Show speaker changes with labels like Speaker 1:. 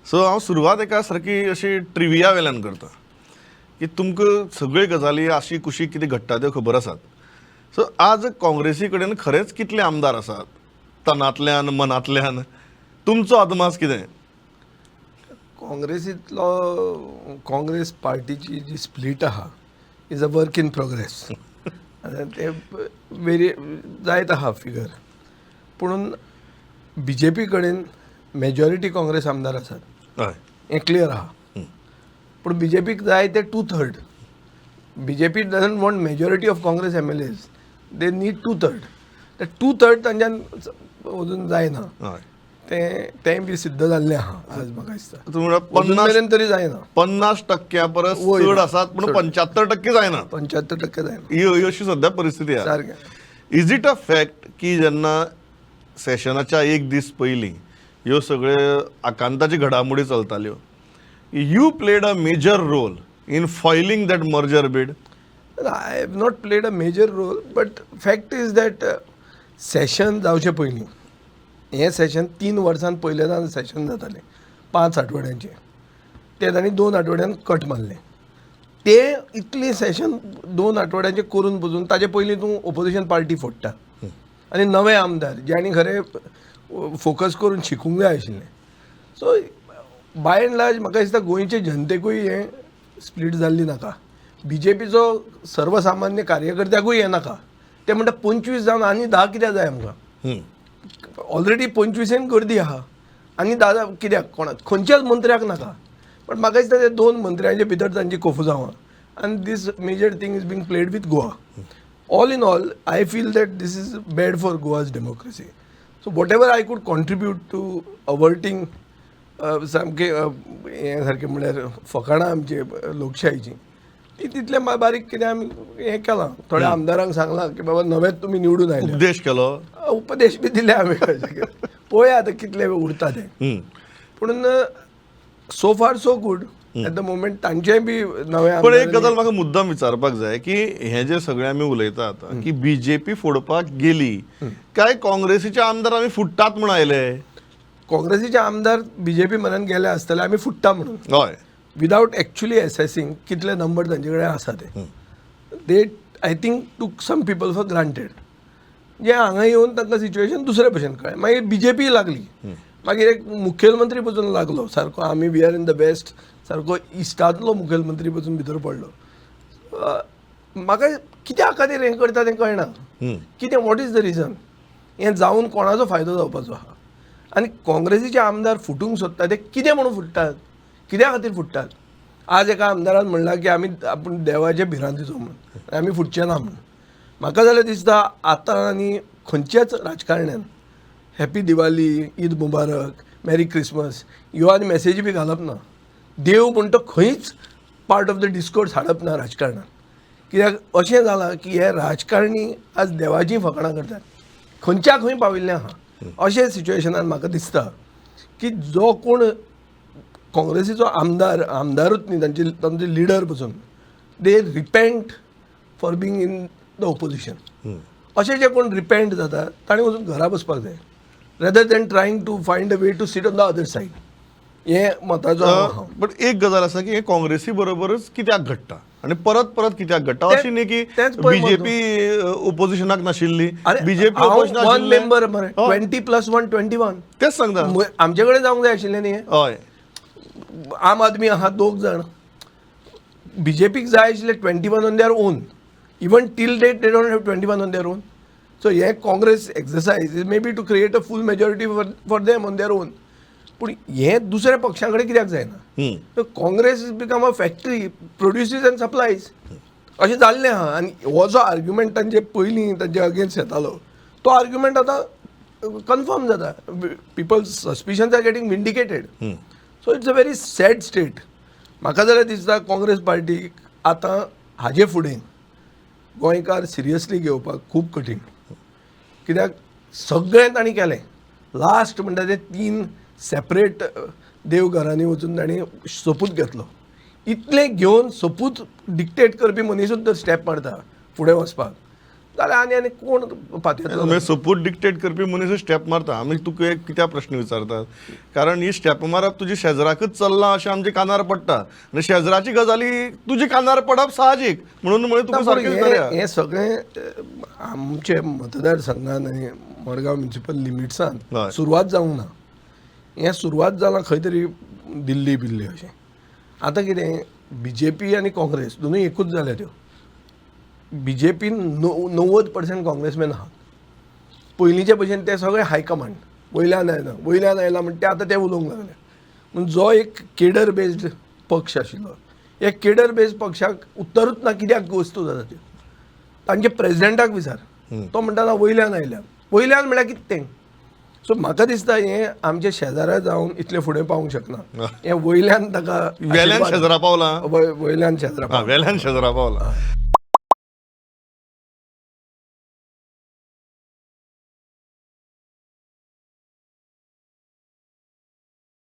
Speaker 1: So हांव सुरवात एका सारकी अशी ट्रिविया वेल्यान करता की तुमकां सगळ्यो गजाली आशी कुशी कितें घडटा त्यो खबर आसात. सो आज काँग्रेसी कडेन खरेंच कितले आमदार आसात तनांतल्यान मनांतल्यान तुमचो अदमास कितें?
Speaker 2: काँग्रेसींतलो काँग्रेस पार्टीची जी स्प्लीट आहा is a work in progress. ते वेरी जायत आहा फिगर. पूण BJP कडेन मेजॉरिटी काँग्रेस आमदार आसात
Speaker 1: हय
Speaker 2: हें क्लियर आहा. पूण BJPक जाय ते 2/3. BJP doesn't want majority of Congress MLAs. They need 2/3. ते 2/3 तांच्यान अजून जायना.
Speaker 1: हय
Speaker 2: तें बी सिद्ध जाल्लें आहा आज म्हाका दिसता.
Speaker 1: तुम्ही
Speaker 2: अजून मेरेन तरी जायना.
Speaker 1: 50% परस
Speaker 2: वयर.
Speaker 1: चड आसात पूण 75% जायना.
Speaker 2: 75% जायना.
Speaker 1: ही अशी सध्या परिस्थिती आहे.
Speaker 2: सारकें.
Speaker 1: इज इट अ फॅक्ट की जेन्ना सेशनाच्या एक दीस पयलीं ह्यो सगळे आकांताची घडामोडी चलताल्यो, you played a major role in foiling that merger bid?
Speaker 2: I have not played a major role, but fact is that session जावचे पयलीं हें सेशन 3 वर्सां पयलें सेशन जातालें 5 आठवड्यांचें. ते तांणी 2 आठवड्यान कट मारलें. ते इतलें सेशन 2 आठवड्यांचें करून पसून ताचे पयलीं तूं ओपोजिशन पार्टी फोडटा आनी नवे आमदार ज्यांनी खरें फोकस करून शिकूंक जाय आशिल्लें. सो बाय एंड लार्ज म्हाका दिसता गोंयचे जनतेकूय हें स्प्लीट जाल्ली नाका. BJPचो सर्वसामान्य कार्यकर्त्याकूय हें नाका. ते म्हणटा 25 जावन आनी 10 कित्याक जाय आमकां? ऑलरेडी 25 गर्दी आहा आनी 10 कित्याक? कोणाक खंयच्याच मंत्र्याक नाका. बट म्हाका दिसता ते 2 मंत्र्यांचे भितर तांची कोफुजांवां आनी this major thing is being played with Goa. All in all I feel that this is bad for Goa's democracy. So whatever I could contribute to averting सामकें हें सारकें म्हणल्यार फकाणां आमची लोकशायेची ती तितलें बारीक कितें आमी हें केलां. थोड्या आमदारांक सांगलां की बाबा नवेच तुमी निवडून आयले.
Speaker 1: उपदेश केलो?
Speaker 2: उपदेश बी दिले आमी. पळोवया आतां कितले उरता ते. पूण so far so good at the moment. तांचेय बी नवे.
Speaker 1: पण एक गजाल म्हाका मुद्दाम विचारपाक जाय की हे जे सगळे आमी उलयता आतां की BJP फोडपाक गेली काय काँग्रेसीचे आमदार आमी फुडटात म्हूण आयले?
Speaker 2: काँग्रेसीचे आमदार BJP मनान गेले आसतले आमी फुडटा म्हणून.
Speaker 1: हय.
Speaker 2: विदाउट एक्चुअली एसेसिंग कितले नंबर तांचे कडेन आसा ते. दे आय थिंक टूक सम पीपल फॉर ग्रांटेड. जे हांगा येवन तांकां सिच्युएशन दुसरे भशेन कळ्ळें. मागीर BJP लागली. मागीर एक मुखेलमंत्री पसून लागलो सारको. आमी we are in the best सारको इश्टांतलो मुखेलमंत्री पसून भितर पडलो. म्हाका कित्या खातीर हें करता तें कळना. कितें वॉट इज द रिजन? हें जावन कोणाचो फायदो जावपाचो आहा? आनी काँग्रेसीचे आमदार फुटूंक सोदता ते कितें म्हणून फुटतात? कित्या खातीर फुटतात? आज एका आमदारान म्हणलां की आपूण देवाचे भिरांतीचो म्हणून आमी फुटचे ना म्हणून. म्हाका जाल्यार दिसता आतां आनी खंयच्याच राजकारण्यान हॅपी दिवाली, ईद मुबारक, मेरी क्रिसमस ह्यो आनी मॅसेजी बी घालप ना. देव म्हणटा खंयच पार्ट ऑफ द डिस्कोर्स हाडप ना राजकारणान. कित्याक अशें जालां की हे राजकारणी आज देवाचीं फकाणां करतात. खंयच्या खंय पाविल्लें आहा. अशें सिच्युएशनान म्हाका दिसता की जो कोण काँग्रेसीचो आमदारूच न्ही तांचे लिडर पसून they repent for being in the opposition. अशें जे कोण रिपेंट जाता ताणें वचून घरा बसपाक जाय rather than trying to find a way to sit on the other side. हें मताचो.
Speaker 1: बट एक गजाल आसा की हे काँग्रेसी बरोबरच कित्याक घडटा आनी परत परत कित्याक घडटा? अशी न्ही की BJP ओपोजिशनाक नाशिल्ली. BJP
Speaker 2: वन मेंबर मरे 20+1 21.
Speaker 1: तेच सांगता.
Speaker 2: आमचे कडेन जावंक जाय आशिल्लें न्ही.
Speaker 1: हय.
Speaker 2: आम आदमी आहा 2 जाण. BJPक जाय आशिल्ले 21 on their own. Even till date they don't have 21 on their own. So हे Congress exercise is may be to create a full majority for them on their own. पूण हें दुसऱ्या पक्षां कडेन कित्याक जायना? Congress is become a factory produces and supplies अशें जाल्लें आहा. आनी हो जो आर्ग्युमेंट तांचे पयलीं तांचे अगेन्स्ट येतालो तो आर्ग्युमेंट आतां कन्फर्म जाता. Peoples suspicions are getting vindicated. So it's a very sad state. म्हाका जाल्यार दिसता काँग्रेस पार्टीक आतां हाजे फुडें गोंयकार सिरियसली घेवपाक खूब कठीण. कित्याक सगळें तांणी केलें. लास्ट म्हणटा ते 3 सेपरेट देवघरांनी वचून तांणी सोपूत घेतलो. इतलें घेवन सोपूत डिक्टेट करपी मनीसूच जर स्टेप मारता फुडें वचपाक जाल्यार आनी कोण फातयतलो
Speaker 1: म्हणजे सपोर्ट डिक्टेट करपी मनीस स्टेप मारता आमी तुका एक कित्याक प्रश्न विचारतात कारण ही स्टेप मारप तुजी शेजराकच चल्लां अशें आमच्या कानार पडटा आनी शेजराची गजाली तुजी कानार पडप साहजीक म्हणून तुका सारकें करूया
Speaker 2: हे सगळें आमचे मतदारसंघान आनी मडगांव म्युनिसिपल लिमिट्सान
Speaker 1: हय.
Speaker 2: सुरवात जावंक ना हें सुरवात जालां खंय तरी दिल्ली बिल्ली अशें आतां कितें BJP आनी काँग्रेस दोनूय एकूच जाल्या त्यो BJPन 90% काँग्रेसमॅन आहात पयलींचे भशेन ते सगळे हायकमांड वयल्यान आयला म्हणटा ते आतां ते उलोवंक लागले पूण जो एक केडर बेस्ड पक्ष आशिल्लो हे केडर बेस्ड पक्षाक उत्तरूच ना कित्याक वस्तू जाता त्यो तांचे प्रेजिडेंटाक विचार तो म्हणटा ना वयल्यान म्हळ्यार कितें तें सो म्हाका दिसता हें आमचे शेजाऱ्या जावन इतले फुडें पावूंक शकना हें वयल्यान ताका
Speaker 1: वेल्यान शेजरा पावला
Speaker 2: वयल्यान शेजारा
Speaker 1: वेल्यान शेजरा पावला